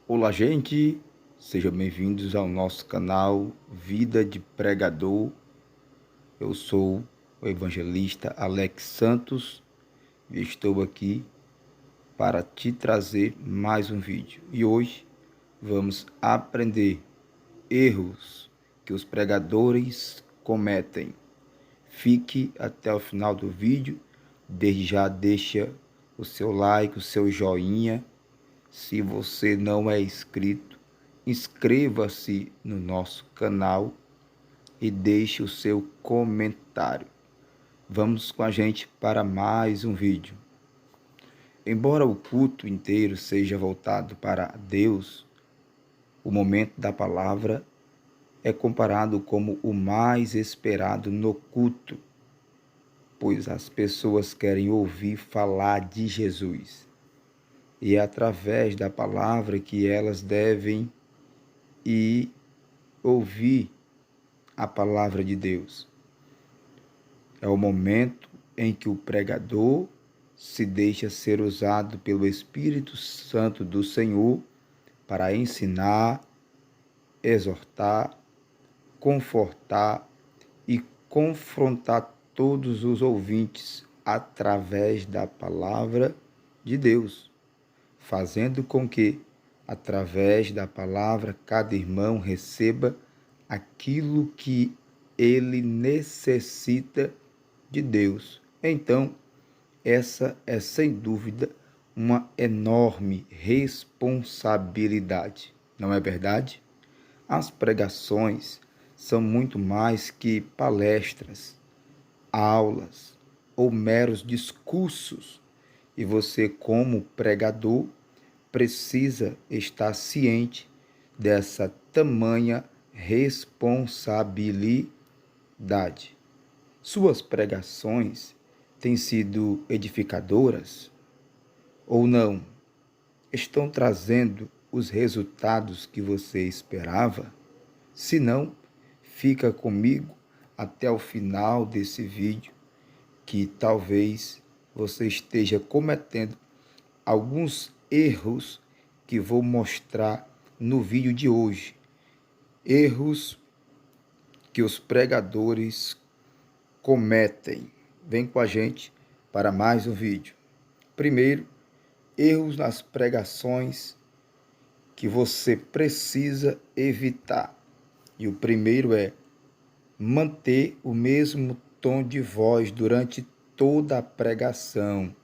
Olá, gente! Sejam bem-vindos ao nosso canal Vida de Pregador. Eu sou o evangelista Alex Santos e estou aqui para te trazer mais um vídeo. E hoje vamos aprender erros que os pregadores cometem. Fique até o final do vídeo. Desde já deixa o seu like, o seu joinha. Se você não é inscrito, inscreva-se no nosso canal e deixe o seu comentário. Vamos com a gente para mais um vídeo. Embora o culto inteiro seja voltado para Deus, o momento da palavra é comparado como o mais esperado no culto, pois as pessoas querem ouvir falar de Jesus. E é através da palavra que elas devem ir ouvir a palavra de Deus. É o momento em que o pregador se deixa ser usado pelo Espírito Santo do Senhor para ensinar, exortar, confortar e confrontar todos os ouvintes através da palavra de Deus, fazendo com que, através da palavra, cada irmão receba aquilo que ele necessita de Deus. Então, essa é sem dúvida uma enorme responsabilidade, não é verdade? As pregações são muito mais que palestras, aulas ou meros discursos, e você, como pregador, precisa estar ciente dessa tamanha responsabilidade. Suas pregações têm sido edificadoras ou não? Estão trazendo os resultados que você esperava? Se não, fica comigo até o final desse vídeo, que talvez você esteja cometendo alguns erros que vou mostrar no vídeo de hoje. Erros que os pregadores cometem. Vem com a gente para mais um vídeo. Primeiro, erros nas pregações que você precisa evitar. E o primeiro é manter o mesmo tom de voz durante toda a pregação.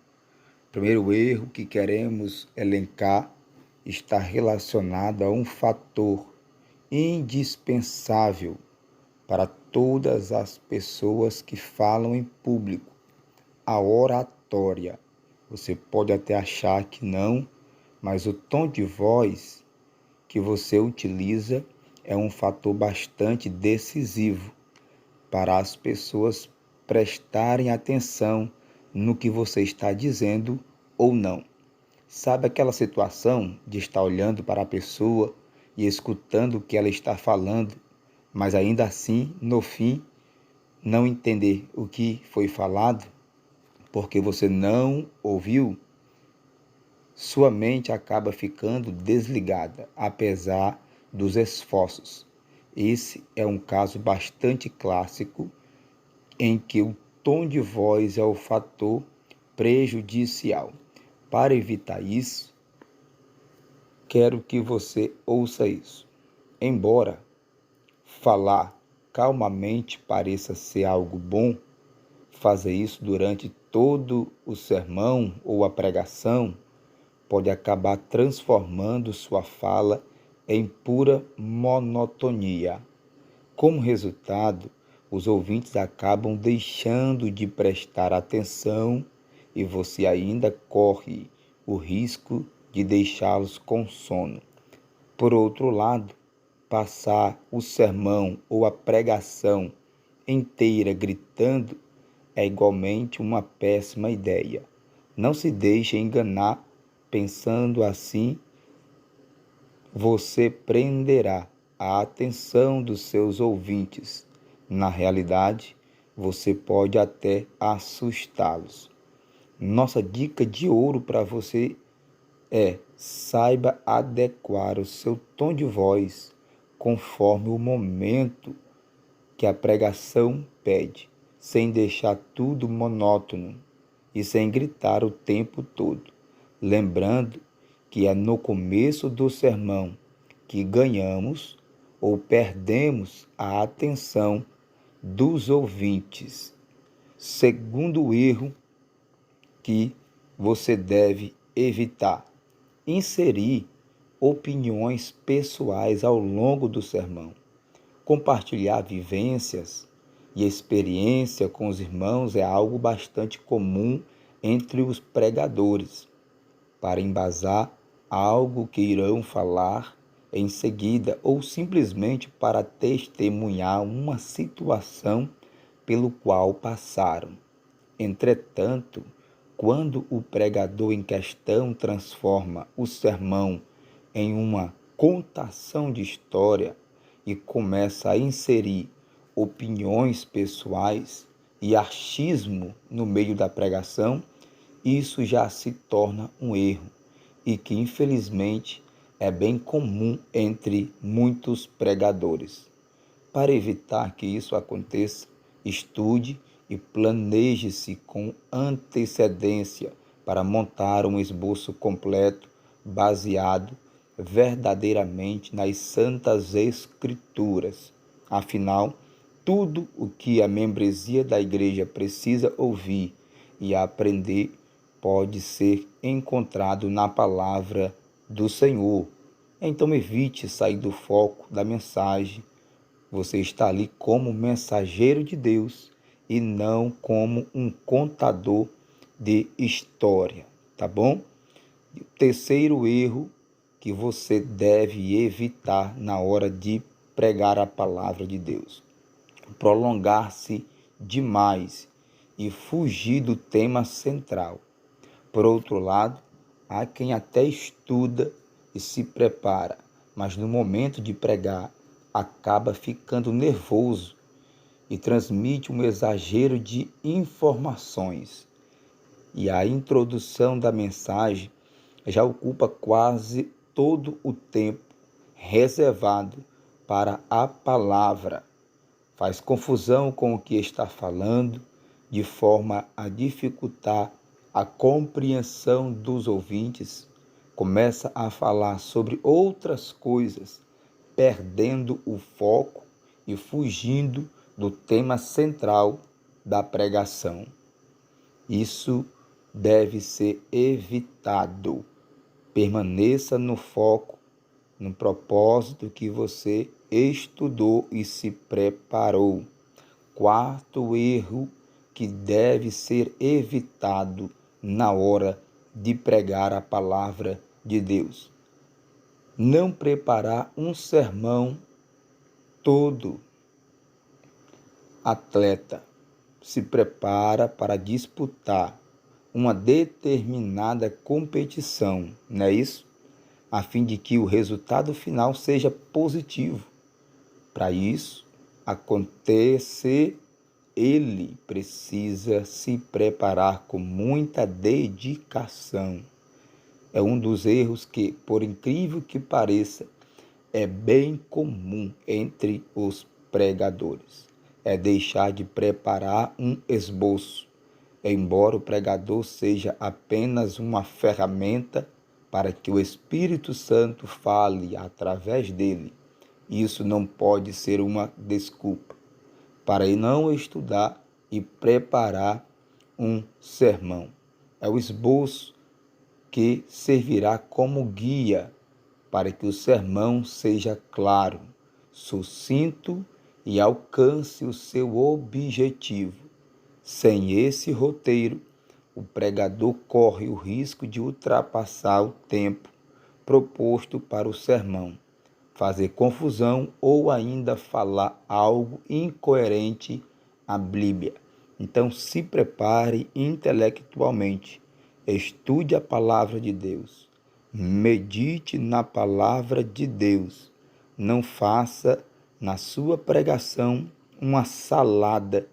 O primeiro erro que queremos elencar está relacionado a um fator indispensável para todas as pessoas que falam em público: a oratória. Você pode até achar que não, mas o tom de voz que você utiliza é um fator bastante decisivo para as pessoas prestarem atenção no que você está dizendo ou não. Sabe aquela situação de estar olhando para a pessoa e escutando o que ela está falando, mas ainda assim, no fim, não entender o que foi falado, porque você não ouviu? Sua mente acaba ficando desligada, apesar dos esforços. Esse é um caso bastante clássico em que o tom de voz é o fator prejudicial. Para evitar isso, quero que você ouça isso. Embora falar calmamente pareça ser algo bom, fazer isso durante todo o sermão ou a pregação pode acabar transformando sua fala em pura monotonia. Como resultado, os ouvintes acabam deixando de prestar atenção e você ainda corre o risco de deixá-los com sono. Por outro lado, passar o sermão ou a pregação inteira gritando é igualmente uma péssima ideia. Não se deixe enganar. Pensando assim, você prenderá a atenção dos seus ouvintes. Na realidade, você pode até assustá-los. Nossa dica de ouro para você saiba adequar o seu tom de voz conforme o momento que a pregação pede, sem deixar tudo monótono e sem gritar o tempo todo. Lembrando que é no começo do sermão que ganhamos ou perdemos a atenção dos ouvintes. Segundo erro que você deve evitar: inserir opiniões pessoais ao longo do sermão. Compartilhar vivências e experiência com os irmãos é algo bastante comum entre os pregadores, para embasar algo que irão falar em seguida ou simplesmente para testemunhar uma situação pelo qual passaram. Entretanto, quando o pregador em questão transforma o sermão em uma contação de história e começa a inserir opiniões pessoais e achismo no meio da pregação, isso já se torna um erro e que infelizmente é bem comum entre muitos pregadores. Para evitar que isso aconteça, estude e planeje-se com antecedência para montar um esboço completo baseado verdadeiramente nas Santas Escrituras. Afinal, tudo o que a membresia da igreja precisa ouvir e aprender pode ser encontrado na palavra do Senhor. Então evite sair do foco da mensagem. Você está ali como mensageiro de Deus e não como um contador de história, tá bom? E o terceiro erro que você deve evitar na hora de pregar a palavra de Deus: prolongar-se demais e fugir do tema central. Por outro lado, há quem até estuda e se prepara, mas no momento de pregar acaba ficando nervoso e transmite um exagero de informações. E a introdução da mensagem já ocupa quase todo o tempo reservado para a palavra. Faz confusão com o que está falando, de forma a dificultar a compreensão dos ouvintes. Começa a falar sobre outras coisas, perdendo o foco e fugindo do tema central da pregação. Isso deve ser evitado. Permaneça no foco, no propósito que você estudou e se preparou. Quarto erro que deve ser evitado na hora de pregar a palavra de Deus: não preparar um sermão todo. Atleta se prepara para disputar uma determinada competição, não é isso? A fim de que o resultado final seja positivo. Para isso acontecer, ele precisa se preparar com muita dedicação. É um dos erros que, por incrível que pareça, é bem comum entre os pregadores. É deixar de preparar um esboço, embora o pregador seja apenas uma ferramenta para que o Espírito Santo fale através dele. Isso não pode ser uma desculpa para não estudar e preparar um sermão. É o esboço que servirá como guia para que o sermão seja claro, sucinto e alcance o seu objetivo. Sem esse roteiro, o pregador corre o risco de ultrapassar o tempo proposto para o sermão, fazer confusão ou ainda falar algo incoerente à Bíblia. Então se prepare intelectualmente, estude a palavra de Deus, medite na palavra de Deus. Não faça na sua pregação uma salada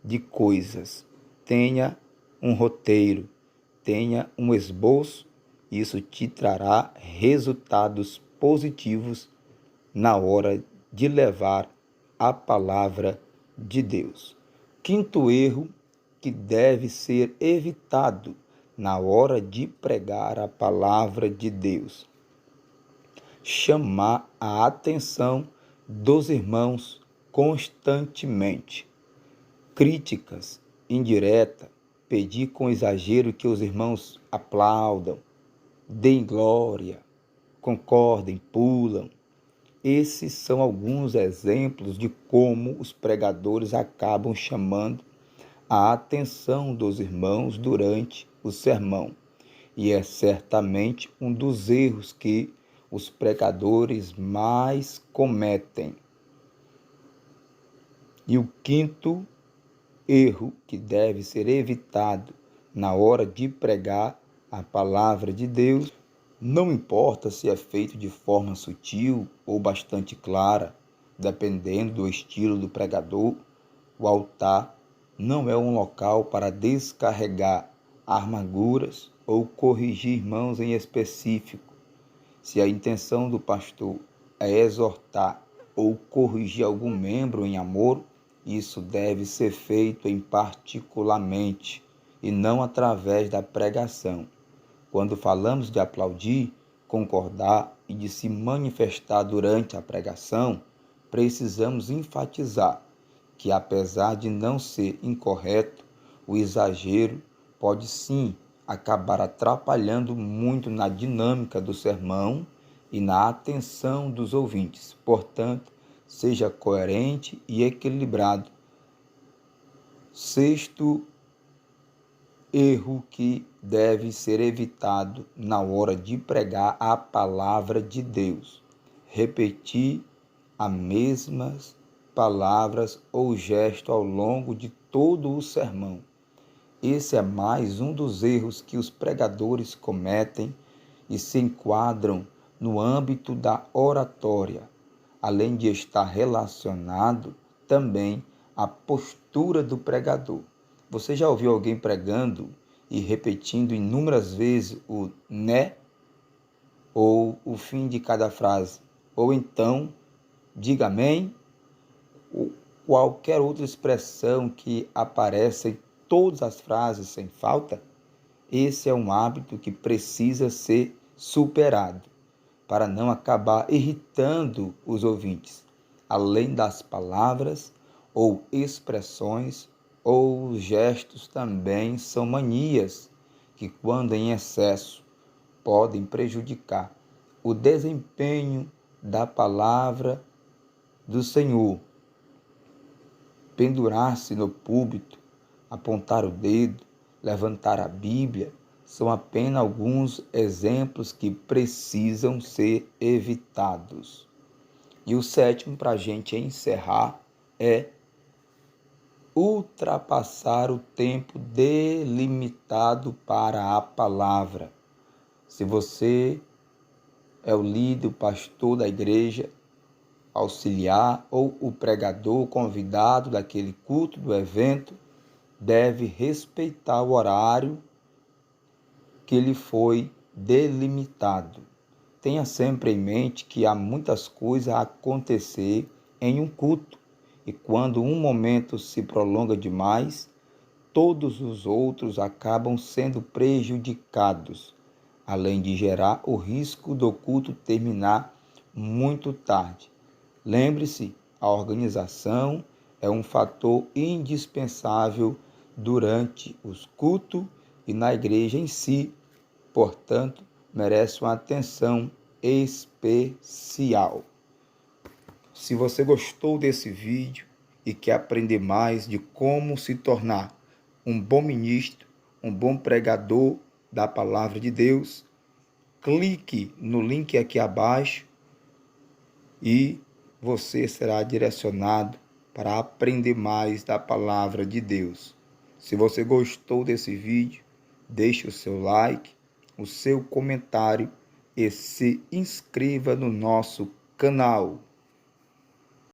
de coisas. Tenha um roteiro, tenha um esboço Isso te trará resultados positivos na hora de levar a palavra de Deus. Quinto erro que deve ser evitado na hora de pregar a palavra de Deus: chamar a atenção dos irmãos constantemente. Críticas indiretas, pedir com exagero que os irmãos aplaudam, deem glória, concordem, pulam. Esses são alguns exemplos de como os pregadores acabam chamando a atenção dos irmãos durante o sermão. E é certamente um dos erros que os pregadores mais cometem. E o quinto erro que deve ser evitado na hora de pregar a palavra de Deus, não importa se é feito de forma sutil ou bastante clara, dependendo do estilo do pregador, o altar não é um local para descarregar amarguras ou corrigir irmãos em específico. Se a intenção do pastor é exortar ou corrigir algum membro em amor, isso deve ser feito em particularmente e não através da pregação. Quando falamos de aplaudir, concordar e de se manifestar durante a pregação, precisamos enfatizar que, apesar de não ser incorreto, o exagero pode sim acabar atrapalhando muito na dinâmica do sermão e na atenção dos ouvintes. Portanto, seja coerente e equilibrado. Sexto erro que deve ser evitado na hora de pregar a palavra de Deus: repetir as mesmas palavras ou gesto ao longo de todo o sermão. Esse é mais um dos erros que os pregadores cometem e se enquadram no âmbito da oratória, além de estar relacionado também à postura do pregador. Você já ouviu alguém pregando e repetindo inúmeras vezes o né ou o fim de cada frase? Ou então, diga amém, ou qualquer outra expressão que apareça em todas as frases sem falta? Esse é um hábito que precisa ser superado para não acabar irritando os ouvintes. Além das palavras ou expressões ou gestos, também são manias que, quando em excesso, podem prejudicar o desempenho da palavra do Senhor. Pendurar-se no púlpito, apontar o dedo, levantar a Bíblia, são apenas alguns exemplos que precisam ser evitados. E o sétimo, para a gente encerrar, é ultrapassar o tempo delimitado para a palavra. Se você é o líder, o pastor da igreja, auxiliar ou o pregador convidado daquele culto, do evento, deve respeitar o horário que lhe foi delimitado. Tenha sempre em mente que há muitas coisas a acontecer em um culto, e quando um momento se prolonga demais, todos os outros acabam sendo prejudicados, além de gerar o risco do culto terminar muito tarde. Lembre-se, a organização é um fator indispensável durante os cultos e na igreja em si, portanto, merece uma atenção especial. Se você gostou desse vídeo e quer aprender mais de como se tornar um bom ministro, um bom pregador da palavra de Deus, clique no link aqui abaixo e você será direcionado para aprender mais da palavra de Deus. Se você gostou desse vídeo, deixe o seu like, o seu comentário e se inscreva no nosso canal.